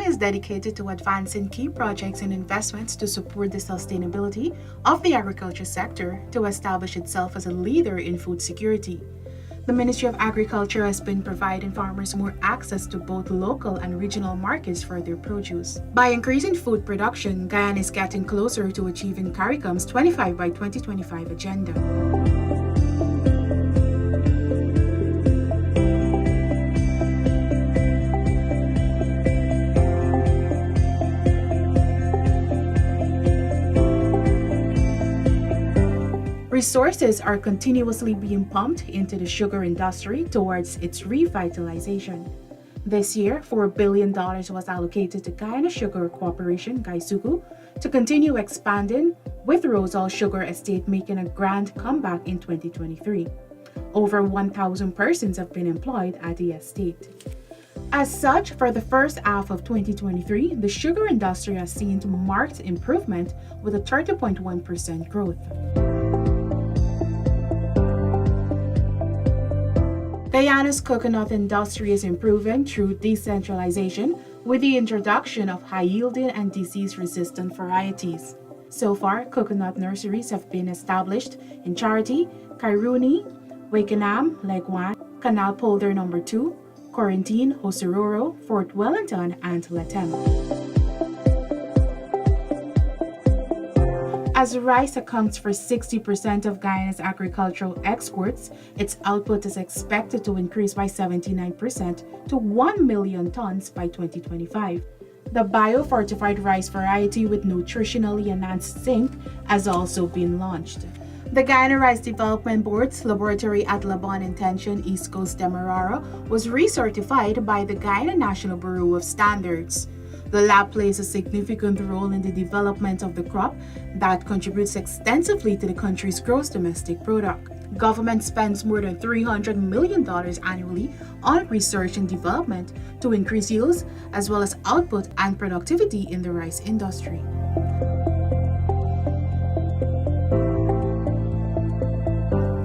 is dedicated to advancing key projects and investments to support the sustainability of the agriculture sector to establish itself as a leader in food security. The Ministry of Agriculture has been providing farmers more access to both local and regional markets for their produce. By increasing food production, Guyana is getting closer to achieving CARICOM's 25 by 2025 agenda. Resources are continuously being pumped into the sugar industry towards its revitalization. This year, $4 billion was allocated to Guyana Sugar Corporation, GuySugu, to continue expanding, with Rosal Sugar Estate making a grand comeback in 2023. Over 1,000 persons have been employed at the estate. As such, for the first half of 2023, the sugar industry has seen marked improvement with a 30.1% growth. Guyana's coconut industry is improving through decentralization with the introduction of high-yielding and disease-resistant varieties. So far, coconut nurseries have been established in Charity, Kairuni, Wakenham, Legwan, Canal Polder No. 2, Quarantine, Hosororo, Fort Wellington, and Latem. As rice accounts for 60% of Guyana's agricultural exports, its output is expected to increase by 79% to 1 million tons by 2025. The biofortified rice variety with nutritionally enhanced zinc has also been launched. The Guyana Rice Development Board's laboratory at Labon Intention, East Coast Demerara, was recertified by the Guyana National Bureau of Standards. The lab plays a significant role in the development of the crop that contributes extensively to the country's gross domestic product. Government spends more than $300 million annually on research and development to increase yields as well as output and productivity in the rice industry.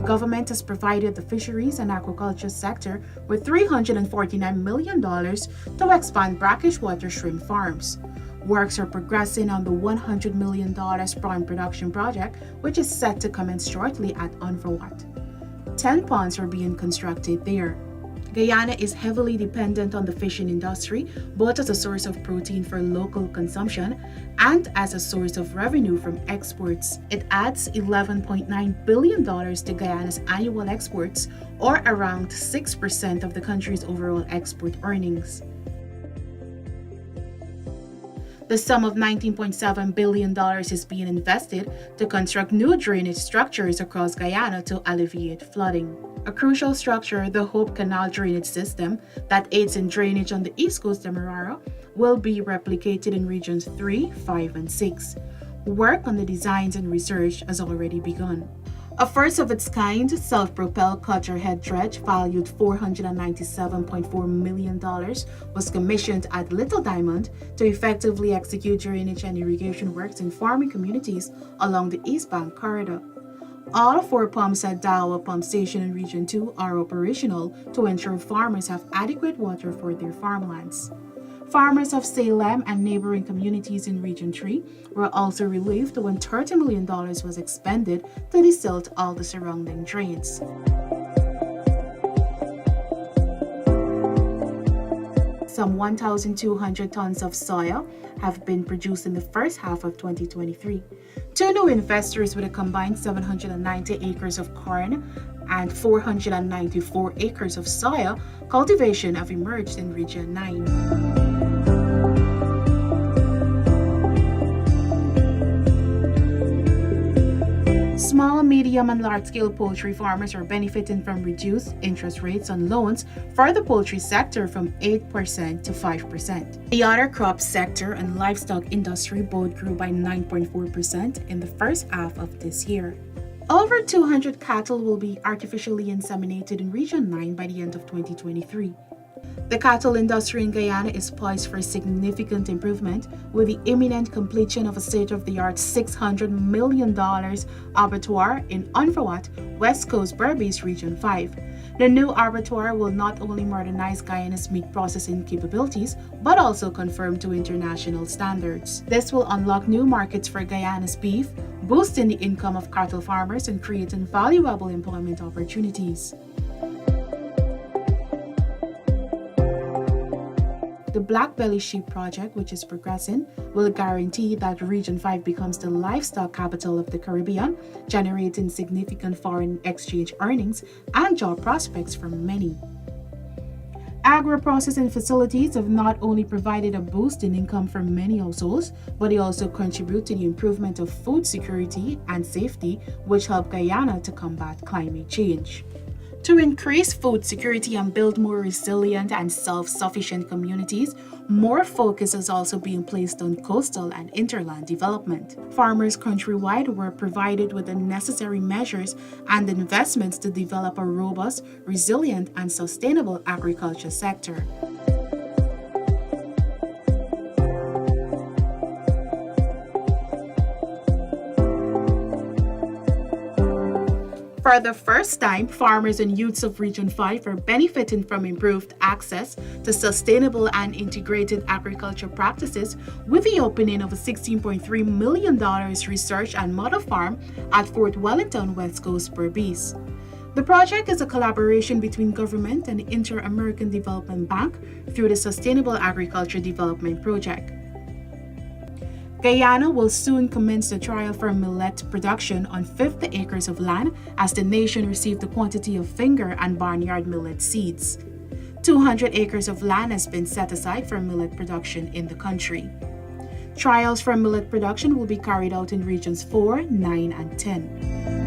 Government has provided the fisheries and aquaculture sector with $349 million to expand brackish water shrimp farms. Works are progressing on the $100 million prawn production project, which is set to commence shortly at Unfawat. 10 ponds are being constructed there. Guyana is heavily dependent on the fishing industry, both as a source of protein for local consumption and as a source of revenue from exports. It adds $11.9 billion to Guyana's annual exports, or around 6% of the country's overall export earnings. The sum of $19.7 billion is being invested to construct new drainage structures across Guyana to alleviate flooding. A crucial structure, the Hope Canal drainage system, that aids in drainage on the East Coast Demerara, will be replicated in regions 3, 5, and 6. Work on the designs and research has already begun. A first of its kind self-propelled cutter head dredge valued $497.4 million was commissioned at Little Diamond to effectively execute drainage and irrigation works in farming communities along the East Bank corridor. All 4 pumps at Dawa Pump Station in Region 2 are operational to ensure farmers have adequate water for their farmlands. Farmers of Salem and neighboring communities in Region 3 were also relieved when $30 million was expended to desilt all the surrounding drains. Some 1,200 tons of soya have been produced in the first half of 2023. 2 new investors with a combined 790 acres of corn and 494 acres of soya cultivation have emerged in Region 9. Small, medium, and large-scale poultry farmers are benefiting from reduced interest rates on loans for the poultry sector from 8% to 5%. The other crop sector and livestock industry both grew by 9.4% in the first half of this year. Over 200 cattle will be artificially inseminated in Region 9 by the end of 2023. The cattle industry in Guyana is poised for significant improvement with the imminent completion of a state-of-the-art $600 million abattoir in Unfawat, West Coast Berbice, Region 5. The new abattoir will not only modernize Guyana's meat processing capabilities, but also conform to international standards. This will unlock new markets for Guyana's beef, boosting the income of cattle farmers and creating valuable employment opportunities. The Black Belly Sheep project, which is progressing, will guarantee that Region 5 becomes the livestock capital of the Caribbean, generating significant foreign exchange earnings and job prospects for many. Agro-processing facilities have not only provided a boost in income for many households, but they also contribute to the improvement of food security and safety, which help Guyana to combat climate change. To increase food security and build more resilient and self-sufficient communities, more focus is also being placed on coastal and interland development. Farmers countrywide were provided with the necessary measures and investments to develop a robust, resilient, and sustainable agriculture sector. For the first time, farmers and youths of Region 5 are benefiting from improved access to sustainable and integrated agriculture practices with the opening of a $16.3 million research and model farm at Fort Wellington, West Coast, Berbice. The project is a collaboration between government and the Inter-American Development Bank through the Sustainable Agriculture Development Project. Guyana will soon commence the trial for millet production on 50 acres of land as the nation received a quantity of finger and barnyard millet seeds. 200 acres of land has been set aside for millet production in the country. Trials for millet production will be carried out in regions 4, 9, and 10.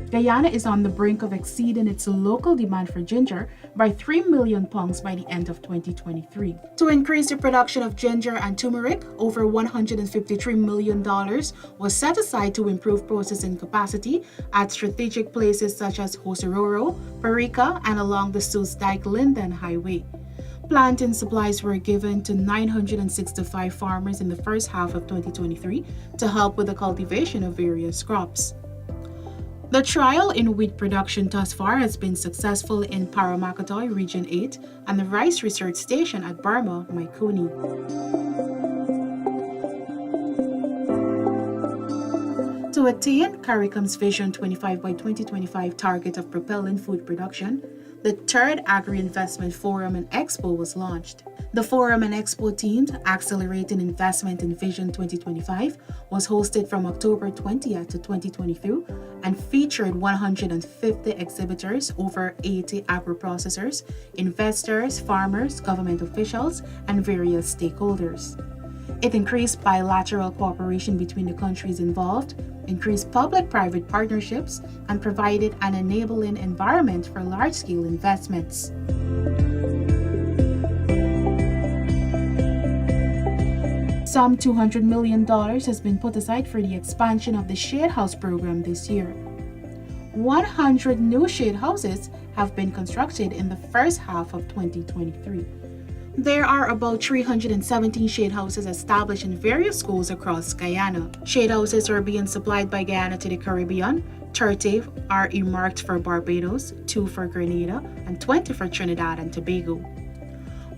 Guyana is on the brink of exceeding its local demand for ginger by 3 million pounds by the end of 2023. To increase the production of ginger and turmeric, over $153 million was set aside to improve processing capacity at strategic places such as Hosororo, Parika, and along the Soos-Dike-Linden Highway. Planting supplies were given to 965 farmers in the first half of 2023 to help with the cultivation of various crops. The trial in wheat production thus far has been successful in Paramakatoy, Region 8, and the Rice Research Station at Burma, Maikuni. To attain CARICOM's Vision 25 by 2025 target of propelling food production, the third Agri-Investment Forum and Expo was launched. The Forum and Expo themed Accelerating Investment in Vision 2025 was hosted from October 20th to 2023 and featured 150 exhibitors, over 80 agro-processors, investors, farmers, government officials, and various stakeholders. It increased bilateral cooperation between the countries involved, increased public-private partnerships, and provided an enabling environment for large-scale investments. Some $200 million has been put aside for the expansion of the Shade House program this year. 100 new shade houses have been constructed in the first half of 2023. There are about 317 shade houses established in various schools across Guyana. Shade houses are being supplied by Guyana to the Caribbean. 30 are earmarked for Barbados, 2 for Grenada, and 20 for Trinidad and Tobago.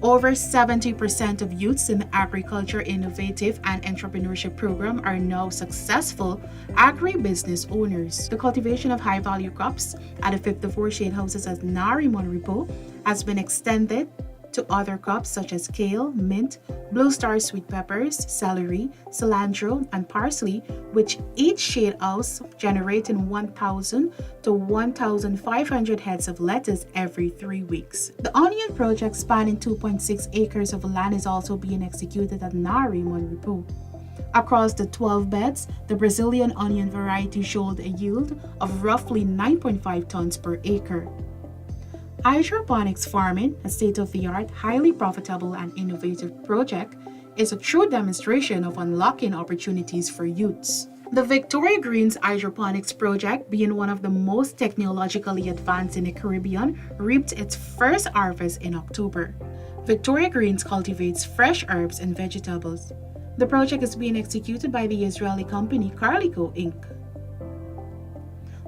Over 70% of youths in the Agriculture Innovative and Entrepreneurship Program are now successful agri-business owners. The cultivation of high-value crops at the 54 shade houses at Narimon Repo has been extended to other crops such as kale, mint, blue star sweet peppers, celery, cilantro, and parsley, which each shade house generating 1,000 to 1,500 heads of lettuce every 3 weeks. The onion project spanning 2.6 acres of land is also being executed at Narimon Repo. Across the 12 beds, the Brazilian onion variety showed a yield of roughly 9.5 tons per acre. Hydroponics farming, a state-of-the-art, highly profitable and innovative project, is a true demonstration of unlocking opportunities for youths. The Victoria Greens Hydroponics project, being one of the most technologically advanced in the Caribbean, reaped its first harvest in October. Victoria Greens cultivates fresh herbs and vegetables. The project is being executed by the Israeli company Carlico Inc.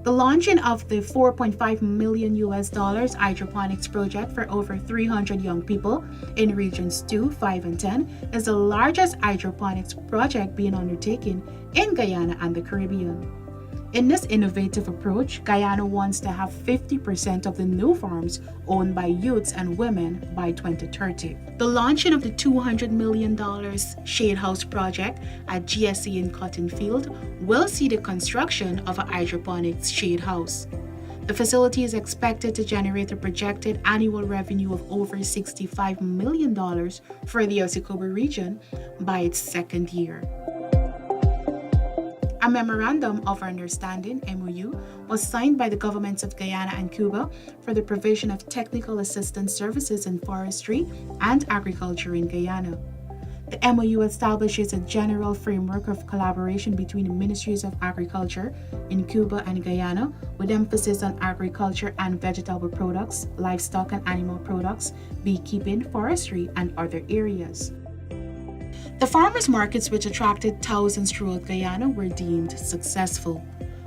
The launching of the 4.5 million US dollars hydroponics project for over 300 young people in regions 2, 5, and 10 is the largest hydroponics project being undertaken in Guyana and the Caribbean. In this innovative approach, Guyana wants to have 50% of the new farms owned by youths and women by 2030. The launching of the $200 million Shade House project at GSE in Cotton Field will see the construction of a hydroponics shade house. The facility is expected to generate a projected annual revenue of over $65 million for the Osikobo region by its second year. A Memorandum of Understanding (MOU) was signed by the governments of Guyana and Cuba for the provision of technical assistance services in forestry and agriculture in Guyana. The MOU establishes a general framework of collaboration between the Ministries of Agriculture in Cuba and Guyana, with emphasis on agriculture and vegetable products, livestock and animal products, beekeeping, forestry, and other areas. The farmers' markets, which attracted thousands throughout Guyana, were deemed successful.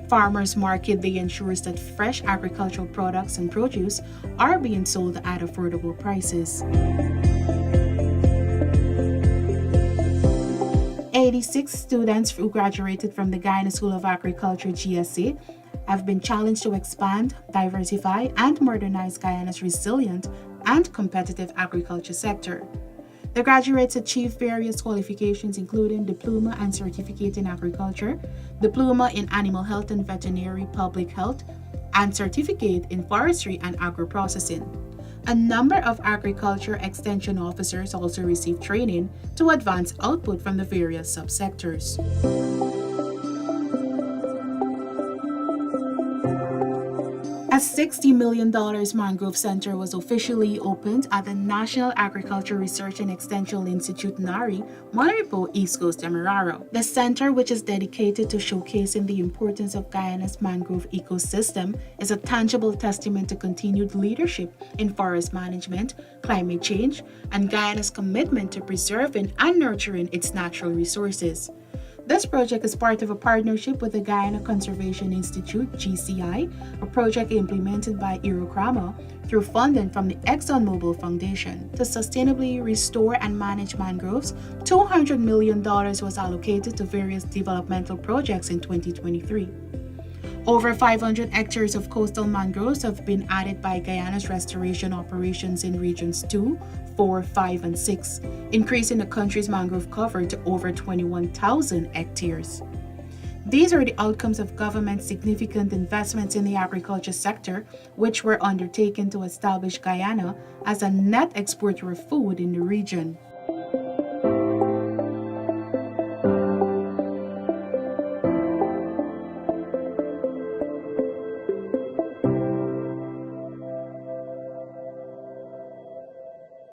Farmers' market day ensures that fresh agricultural products and produce are being sold at affordable prices. 86 students who graduated from the Guyana School of Agriculture GSA have been challenged to expand, diversify, and modernize Guyana's resilient and competitive agriculture sector. The graduates achieved various qualifications including Diploma and Certificate in Agriculture, Diploma in Animal Health and Veterinary Public Health, and Certificate in Forestry and Agro-Processing. A number of agriculture extension officers also received training to advance output from the various subsectors. A $60 million mangrove center was officially opened at the National Agriculture Research and Extension Institute NARI, Monaripo, East Coast, Demerara. The center, which is dedicated to showcasing the importance of Guyana's mangrove ecosystem, is a tangible testament to continued leadership in forest management, climate change, and Guyana's commitment to preserving and nurturing its natural resources. This project is part of a partnership with the Guyana Conservation Institute, GCI, a project implemented by Irokrama through funding from the ExxonMobil Foundation. To sustainably restore and manage mangroves, $200 million was allocated to various developmental projects in 2023. Over 500 hectares of coastal mangroves have been added by Guyana's restoration operations in regions 2, 4, 5, and 6, increasing the country's mangrove cover to over 21,000 hectares. These are the outcomes of government's significant investments in the agriculture sector, which were undertaken to establish Guyana as a net exporter of food in the region.